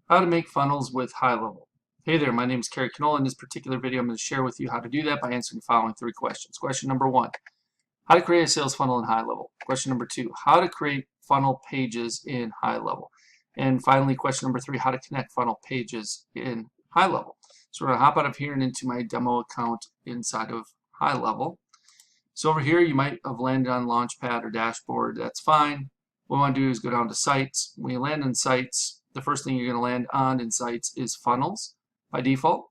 How to make funnels with HighLevel. Hey there, my name is Kerry. In this particular video, I'm going to share with you how to do that by answering the following three questions. Question number one, how to create a sales funnel in HighLevel. Question number two, how to create funnel pages in HighLevel. And finally, question number three, how to connect funnel pages in HighLevel. So we're going to hop out of here and into my demo account inside of HighLevel. So over here, you might have landed on Launchpad or Dashboard. That's fine. What we want to do is go down to Sites. When you land in Sites, the first thing you're going to land on in Sites is Funnels by default.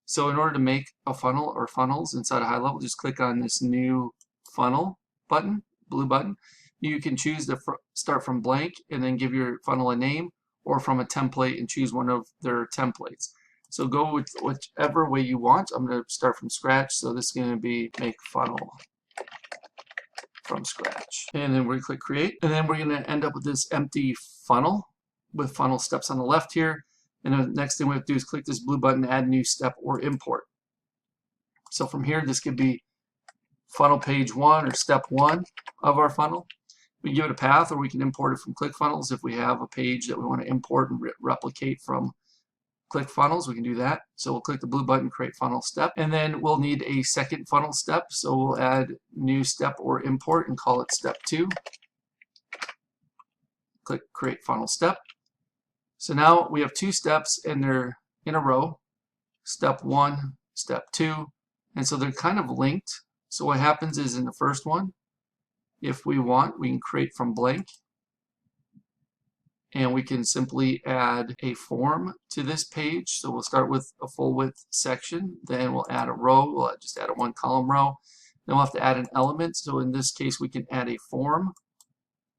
So in order to make a funnel or funnels inside of HighLevel, just click on this new funnel button, blue button. You can choose to start from blank and then give your funnel a name, or from a template and choose one of their templates. So go with whichever way you want. I'm going to start from scratch. So this is going to be make funnel from scratch. And then we're going to click create. And then we're going to end up with this empty funnel with funnel steps on the left here. And the next thing we have to do is click this blue button, add new step or import. So from here, this could be funnel page 1 or step 1 of our funnel. We can give it a path, or we can import it from ClickFunnels. If we have a page that we want to import and replicate from ClickFunnels, we can do that. So we'll click the blue button, create funnel step, and then we'll need a second funnel step. So we'll add new step or import and call it step 2. Click create funnel step. So now we have two steps and they're in a row, step 1, step 2, and so they're kind of linked. So what happens is in the first one, if we want, we can create from blank, and we can simply add a form to this page. So we'll start with a full width section, then we'll add a row, we'll just add a 1 column row, then we'll have to add an element. So in this case we can add a form,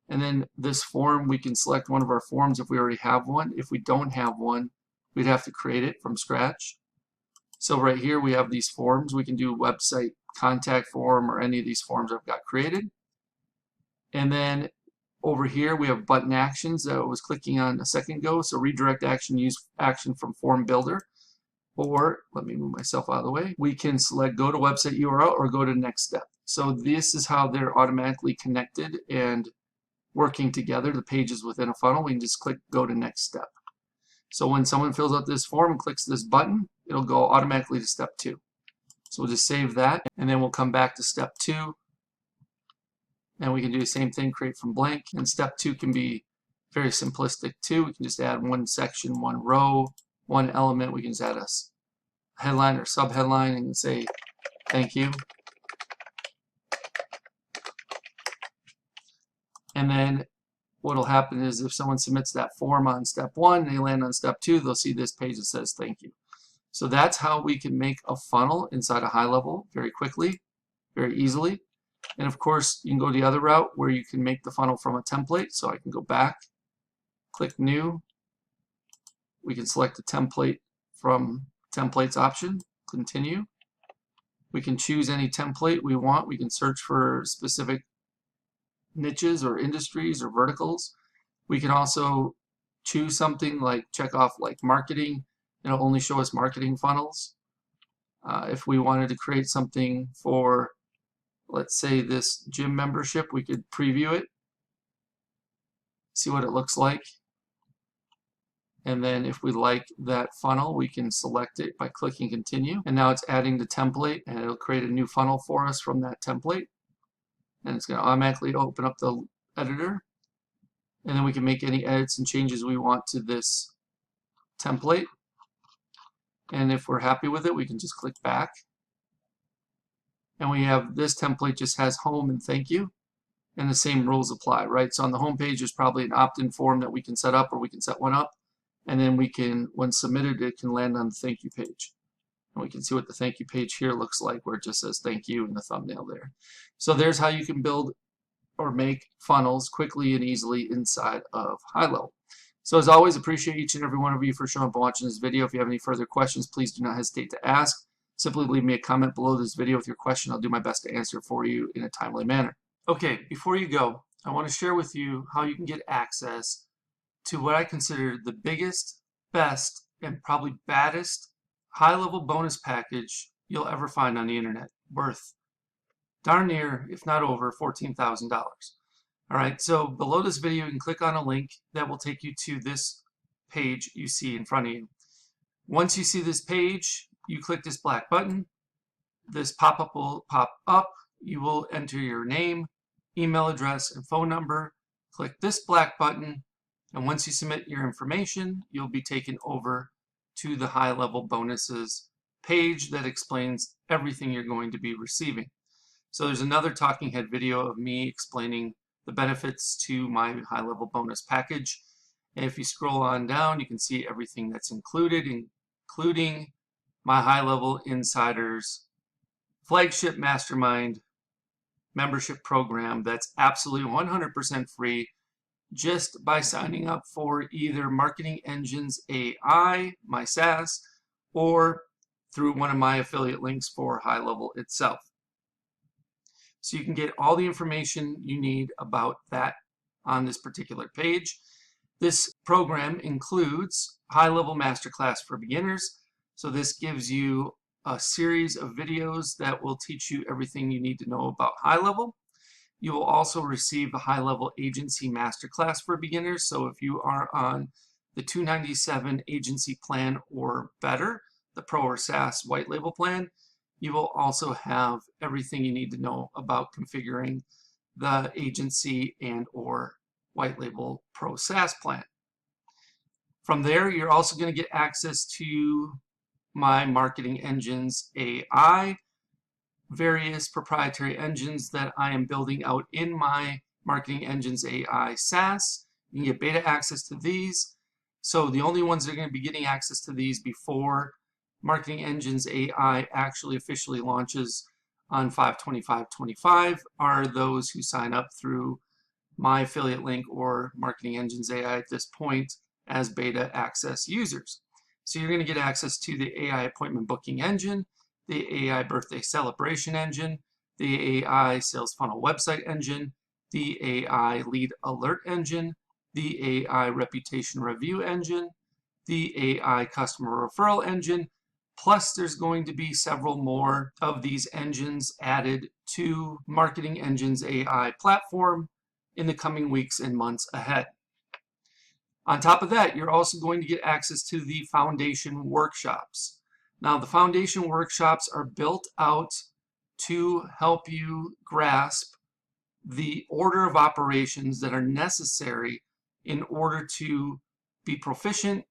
and then this form we can select one of our forms if we already have one. If we don't have one, we'd have to create it from scratch. So right here we have these forms. We can do website contact form or any of these forms I've got created. And then over here we have button actions that I was clicking on a second ago. So redirect action, use action from form builder. Or let me move myself out of the way. We can select go to website URL or go to next step. So this is how they're automatically connected and working together, the pages within a funnel. We can just click go to next step. So when someone fills out this form and clicks this button, it'll go automatically to step 2. So we'll just save that, and then we'll come back to step 2. And we can do the same thing, create from blank. And step 2 can be very simplistic too. We can just add one section, one row, one element. We can just add a headline or subheadline and say thank you. And then what will happen is if someone submits that form on step 1 and they land on step 2, they'll see this page that says thank you. So that's how we can make a funnel inside of HighLevel very quickly, very easily. And of course, you can go the other route where you can make the funnel from a template. So I can go back, click new. We can select the template from templates option, continue. We can choose any template we want. We can search for specific niches or industries or verticals. We can also choose something like check off like marketing. It'll only show us marketing funnels. If we wanted to create something for, let's say, this gym membership, we could preview it, see what it looks like. And then if we like that funnel, we can select it by clicking continue. And now it's adding the template, and it'll create a new funnel for us from that template. And it's going to automatically open up the editor. And then we can make any edits and changes we want to this template. And if we're happy with it, we can just click back. And we have this template just has home and thank you, and the same rules apply, right? So on the home page, there's probably an opt-in form that we can set up, or we can set one up, and then we can, when submitted, it can land on the thank you page. And we can see what the thank you page here looks like, where it just says thank you in the thumbnail there. So there's how you can build or make funnels quickly and easily inside of HighLevel. So as always, appreciate each and every one of you for showing up and watching this video. If you have any further questions, please do not hesitate to ask. Simply leave me a comment below this video with your question. I'll do my best to answer it for you in a timely manner. Okay, before you go, I want to share with you how you can get access to what I consider the biggest, best, and probably baddest HighLevel bonus package you'll ever find on the internet, worth darn near, if not over, $14,000. All right, so below this video, you can click on a link that will take you to this page you see in front of you. Once you see this page, you click this black button. This pop-up will pop up. You will enter your name, email address, and phone number. Click this black button, and once you submit your information, you'll be taken over to the HighLevel bonuses page that explains everything you're going to be receiving. So there's another talking head video of me explaining the benefits to my HighLevel bonus package. And if you scroll on down, you can see everything that's included, including my HighLevel Insiders flagship mastermind membership program that's absolutely 100% free just by signing up for either Marketing Engines A.I, my SaaS, or through one of my affiliate links for HighLevel itself. So you can get all the information you need about that on this particular page. This program includes HighLevel Masterclass for Beginners. So this gives you a series of videos that will teach you everything you need to know about HighLevel. You will also receive the HighLevel Agency Masterclass for Beginners. So if you are on the $297 agency plan or better, the Pro or SaaS white label plan, you will also have everything you need to know about configuring the agency and or white label Pro SaaS plan. From there, you're also going to get access to my Marketing Engines AI, various proprietary engines that I am building out in my Marketing Engines AI SaaS. You can get beta access to these. So the only ones that are going to be getting access to these before Marketing Engines AI actually officially launches on 5/25/25 are those who sign up through my affiliate link or Marketing Engines AI at this point as beta access users. So you're going to get access to the AI appointment booking engine, the AI birthday celebration engine, the AI sales funnel website engine, the AI lead alert engine, the AI reputation review engine, the AI customer referral engine, plus there's going to be several more of these engines added to Marketing Engines AI platform in the coming weeks and months ahead. On top of that, you're also going to get access to the foundation workshops. Now, the foundation workshops are built out to help you grasp the order of operations that are necessary in order to be proficient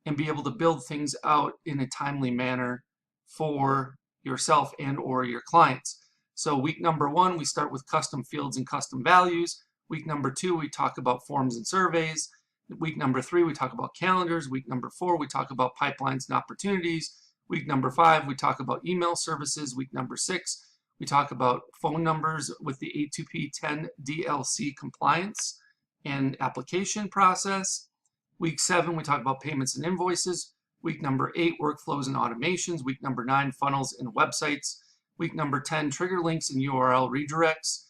and be able to build things out in a timely manner for yourself and or your clients. So week number 1, we start with custom fields and custom values. Week number 2, we talk about forms and surveys. Week number 3, we talk about calendars. Week number 4, we talk about pipelines and opportunities. Week number 5, we talk about email services. Week number 6, we talk about phone numbers with the A2P 10 DLC compliance and application process. Week 7, we talk about payments and invoices. Week number 8, workflows and automations. Week number 9, funnels and websites. Week number 10, trigger links and URL redirects.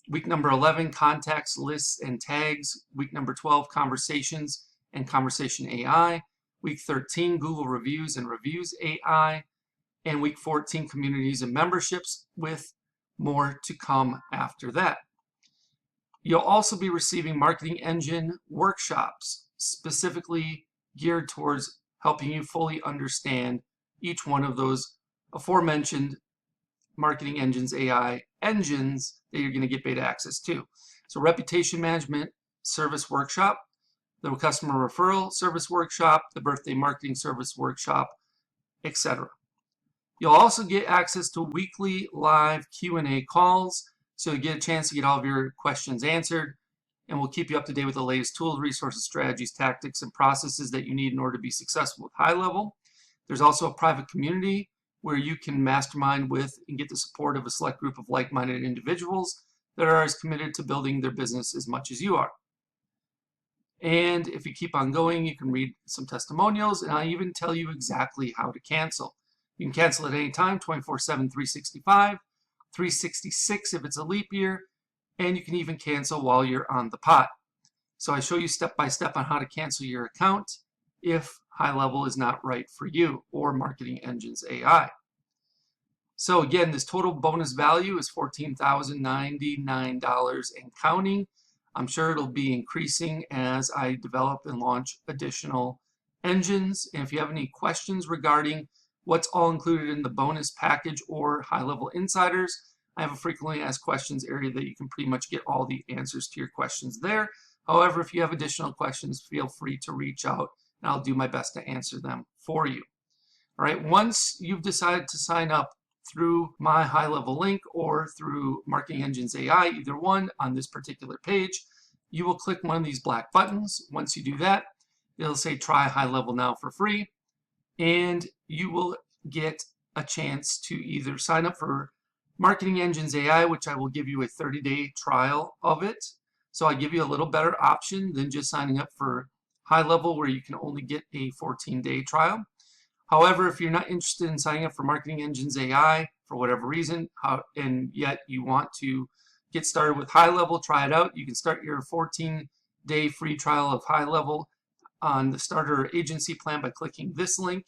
Week number 11, contacts, lists, and tags. Week number 12, conversations and conversation AI. Week 13, Google reviews and reviews AI. And week 14, communities and memberships, with more to come after that. You'll also be receiving Marketing Engine workshops specifically geared towards helping you fully understand each one of those aforementioned Marketing Engines AI engines that you're going to get beta access to. So reputation management service workshop, the customer referral service workshop, the birthday marketing service workshop, etc. You'll also get access to weekly live Q&A calls, so you get a chance to get all of your questions answered, and we'll keep you up to date with the latest tools, resources, strategies, tactics, and processes that you need in order to be successful with HighLevel. There's also a private community where you can mastermind with and get the support of a select group of like-minded individuals that are as committed to building their business as much as you are. And if you keep on going, you can read some testimonials, and I'll even tell you exactly how to cancel. You can cancel at any time, 24/7, 365, 366 if it's a leap year, and you can even cancel while you're on the pot. So I show you step by step on how to cancel your account if HighLevel is not right for you, or Marketing Engines AI. So again, this total bonus value is $14,099 and counting. I'm sure it'll be increasing as I develop and launch additional engines. And if you have any questions regarding what's all included in the bonus package or high-level insiders, I have a frequently asked questions area that you can pretty much get all the answers to your questions there. However, if you have additional questions, feel free to reach out and I'll do my best to answer them for you. All right, once you've decided to sign up through my HighLevel link or through Marketing Engines AI, either one on this particular page, you will click one of these black buttons. Once you do that, it'll say try HighLevel now for free, and you will get a chance to either sign up for Marketing Engines AI, which I will give you a 30-day trial of it. So I give you a little better option than just signing up for HighLevel, where you can only get a 14-day trial. However, if you're not interested in signing up for Marketing Engines AI for whatever reason, and yet you want to get started with HighLevel, try it out, you can start your 14-day free trial of HighLevel on the starter agency plan by clicking this link.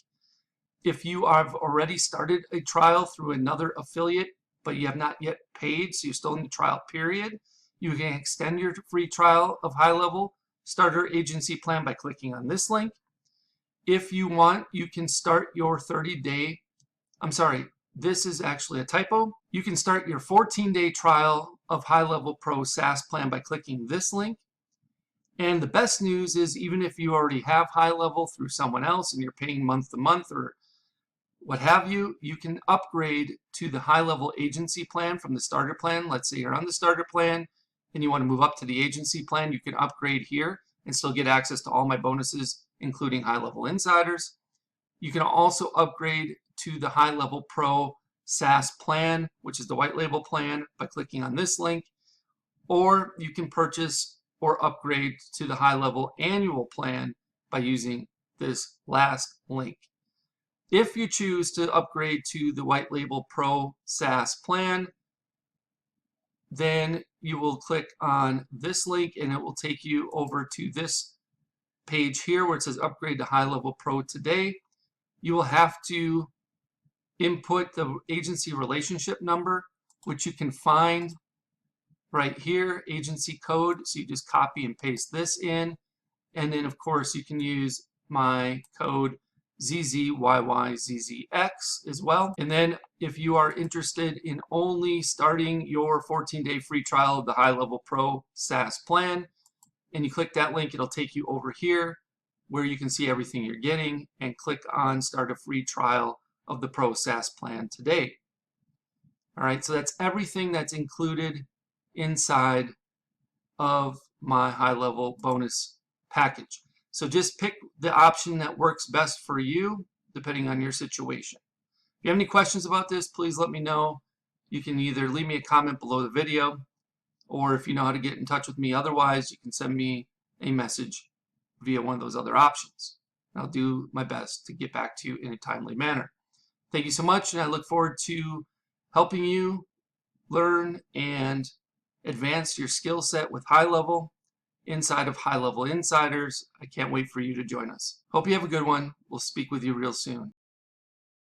If you have already started a trial through another affiliate, but you have not yet paid, so you're still in the trial period, you can extend your free trial of HighLevel starter agency plan by clicking on this link. If you want, you can start your 30-day, I'm sorry, this is actually a typo. You can start your 14-day trial of HighLevel Pro SaaS plan by clicking this link. And the best news is, even if you already have HighLevel through someone else and you're paying month to month or what have you, you can upgrade to the HighLevel agency plan from the starter plan. Let's say you're on the starter plan and you want to move up to the agency plan, you can upgrade here and still get access to all my bonuses, including HighLevel insiders. You can also upgrade to the HighLevel Pro SaaS plan, which is the white label plan, by clicking on this link, or you can purchase or upgrade to the HighLevel annual plan by using this last link. If you choose to upgrade to the white label Pro SaaS plan, then you will click on this link and it will take you over to this page here where it says upgrade to HighLevel Pro today. You will have to input the agency relationship number, which you can find right here, agency code. So you just copy and paste this in. And then of course you can use my code ZZYYZZX as well. And then if you are interested in only starting your 14-day free trial of the HighLevel Pro SaaS plan, and you click that link, it'll take you over here where you can see everything you're getting and click on start a free trial of the Pro SaaS plan today. All right, so that's everything that's included inside of my HighLevel bonus package. So just pick the option that works best for you, depending on your situation. If you have any questions about this, please let me know. You can either leave me a comment below the video, or if you know how to get in touch with me otherwise, you can send me a message via one of those other options. I'll do my best to get back to you in a timely manner. Thank you so much, and I look forward to helping you learn and advance your skill set with HighLevel inside of HighLevel Insiders. I can't wait for you to join us. Hope you have a good one. We'll speak with you real soon.